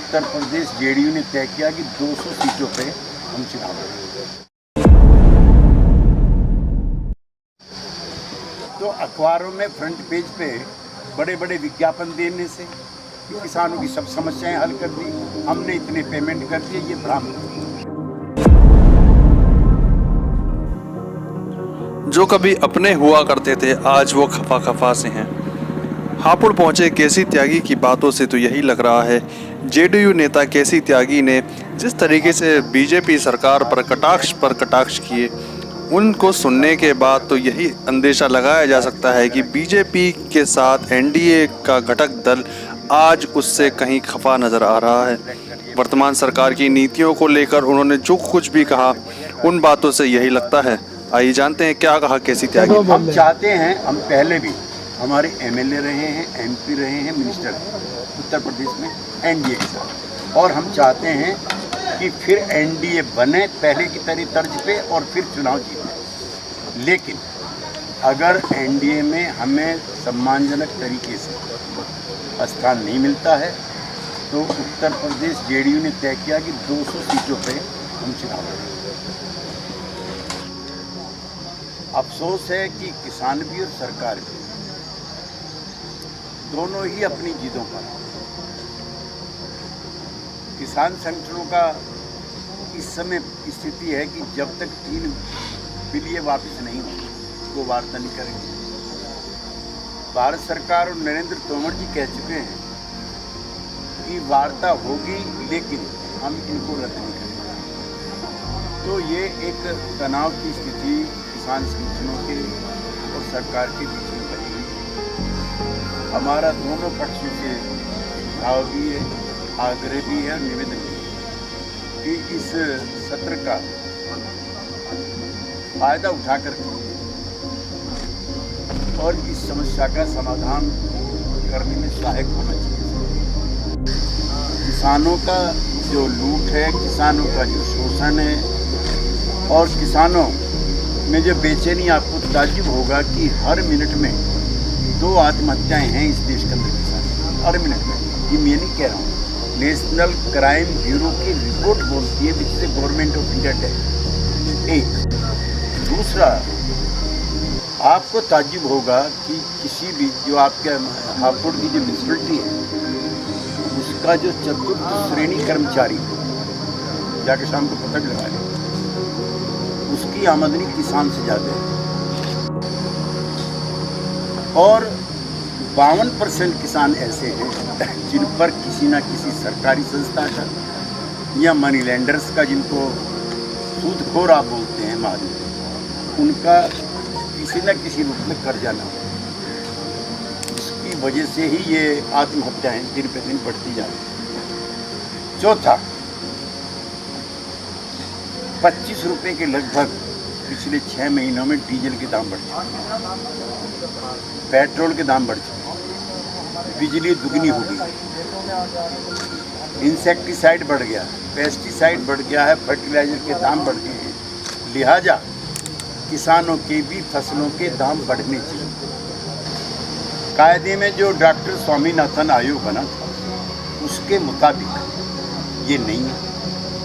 Uttar Pradesh JDU ने तय किया कि 200 सीटों पे हम चुनाव लड़ेंगे। तो अखबारों में फ्रंट पेज पे बड़े बड़े विज्ञापन देने से कि किसानों की सब समस्याएं हल कर दी, हमने इतने पेमेंट कर दिए, ये भ्रामक है। जो कभी अपने हुआ करते थे आज वो खफा खफा से हैं। हापुड़ पहुंचे केसी त्यागी की बातों से तो यही लग रहा है जेडीयू नेता केसी त्यागी ने जिस तरीके से बीजेपी सरकार पर कटाक्ष किए, उनको सुनने के बाद तो यही अंदेशा लगाया जा सकता है कि बीजेपी के साथ एनडीए का घटक दल आज उससे कहीं खफा नजर आ रहा है। वर्तमान सरकार की नीतियों को लेकर उन्होंने जो कुछ भी कहा उन बातों से यही लगता है। आइए जानते हैं क्या कहा केसी त्यागी। हम चाहते हैं, हम पहले भी हमारे एमएलए रहे हैं, एमपी रहे हैं, मिनिस्टर उत्तर प्रदेश में एनडीए के साथ, और हम चाहते हैं कि फिर एनडीए बने पहले की तरह तर्ज पे और फिर चुनाव जीते। लेकिन अगर एनडीए में हमें सम्मानजनक तरीके से स्थान नहीं मिलता है तो उत्तर प्रदेश जेडीयू ने तय किया कि 200 सीटों पे हम चुनाव लड़ेंगे। अफसोस है कि किसान भी और सरकार भी दोनों ही अपनी जिदों पर। किसान संगठनों का इस समय स्थिति है कि जब तक 3 बिलियन वापस नहीं होंगे वो वार्ता नहीं करेंगे। भारत सरकार और नरेंद्र तोमर जी कह चुके हैं कि वार्ता होगी लेकिन हम इनको रद्द नहीं करेंगे। तो ये एक तनाव की स्थिति किसान संगठनों के और सरकार के बीच में बनी हुई। हमारा दोनों पक्षों से सुझाव भी है, आग्रह भी है और निवेदन भी है कि इस सत्र का फायदा उठाकर और इस समस्या का समाधान करने में सहायक होना चाहिए। किसानों का जो लूट है, किसानों का जो शोषण है और किसानों में जो बेचैनी, आपको ताज्जुब होगा कि हर मिनट में 2 आत्महत्याएं हैं इस देश के अंदर किसान, हर मिनट में। ये मैं नहीं कह रहा हूँ, नेशनल क्राइम ब्यूरो की रिपोर्ट बोलती है, which is government of India tax. एक दूसरा, आपको ताज्जुब होगा कि किसी भी जो आपके हापुड़ की जो म्यूनसिपलिटी है उसका जो 4th श्रेणी कर्मचारी जाके शाम को पकड़ लगा ले, उसकी आमदनी किसान से ज़्यादा है। और 52% किसान ऐसे हैं जिन पर किसी न किसी सरकारी संस्था का या मनी लेंडर्स का, जिनको सूदखोर आप बोलते हैं मालूम, उनका किसी न किसी रूप में कर्जा ना हो। इसकी वजह से ही ये आत्महत्याएं दिन पे दिन बढ़ती जा रही हैं। चौथा, 25 रुपये के लगभग पिछले 6 महीनों में डीजल के दाम बढ़ चुके, पेट्रोल के दाम बढ़ चुके, बिजली दुगनी हो गई, इंसेक्टिसाइड बढ़ गया, पेस्टिसाइड बढ़ गया है, फर्टिलाइजर के दाम बढ़ गए हैं। लिहाजा किसानों के भी फसलों के दाम बढ़ने चाहिए। कायदे में जो डॉक्टर स्वामीनाथन आयोग बना था उसके मुताबिक ये नहीं है।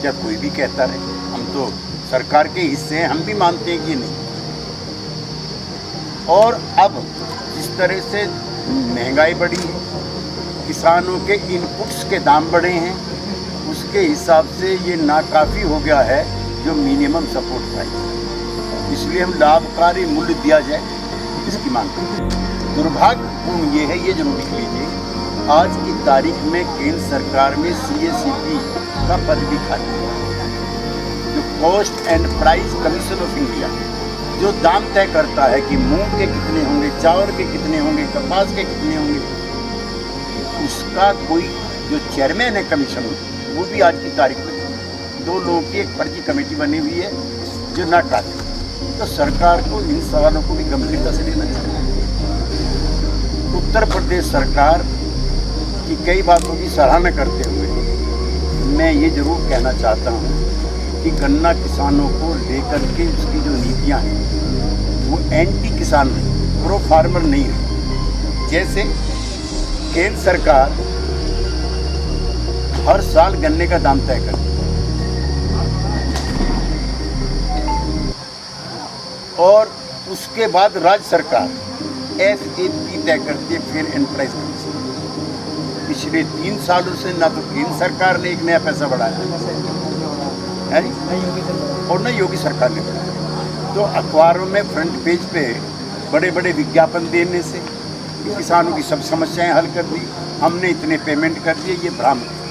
क्या कोई भी कहता रहे, हम तो सरकार के हिस्से हैं, हम भी मानते हैं कि नहीं। और अब जिस तरह से महंगाई बढ़ी है, किसानों के इनपुट्स के दाम बढ़े हैं, उसके हिसाब से ये नाकाफ़ी हो गया है जो मिनिमम सपोर्ट प्राइस। इसलिए हम लाभकारी मूल्य दिया जाए, इसकी मांग करते हैं। दुर्भाग्यपूर्ण ये है, ये जरूर लिख लीजिए, आज की तारीख में केंद्र सरकार में CACP का पद भी खाली है, जो cost and price commission of India, जो दाम तय करता है कि मूंग के कितने होंगे, चावल के कितने होंगे, कपास के कितने होंगे, उसका कोई जो चेयरमैन है कमीशन, वो भी आज की तारीख में 2 लोगों की एक फर्जी कमेटी बनी हुई है जो नाकाफी। तो सरकार को इन सवालों को भी गंभीरता से लेना चाहिए। उत्तर प्रदेश सरकार की कई बातों की सराहना करते हुए मैं ये जरूर कहना चाहता हूँ कि गन्ना किसानों को लेकर के उसकी जो नीतियाँ हैं वो एंटी किसान नहीं, प्रो फार्मर नहीं है। जैसे केंद्र सरकार हर साल गन्ने का दाम तय करती है और उसके बाद राज्य सरकार FAP तय करती है, फेयर एंड प्राइस कमीशन। पिछले 3 सालों से ना तो केंद्र सरकार ने एक नया पैसा बढ़ाया है और न योगी सरकार ने बढ़ाया। तो अखबारों में फ्रंट पेज पे बड़े बड़े विज्ञापन देने से किसानों की सब समस्याएं हल कर दी, हमने इतने पेमेंट कर दिए, ये भ्रामक है।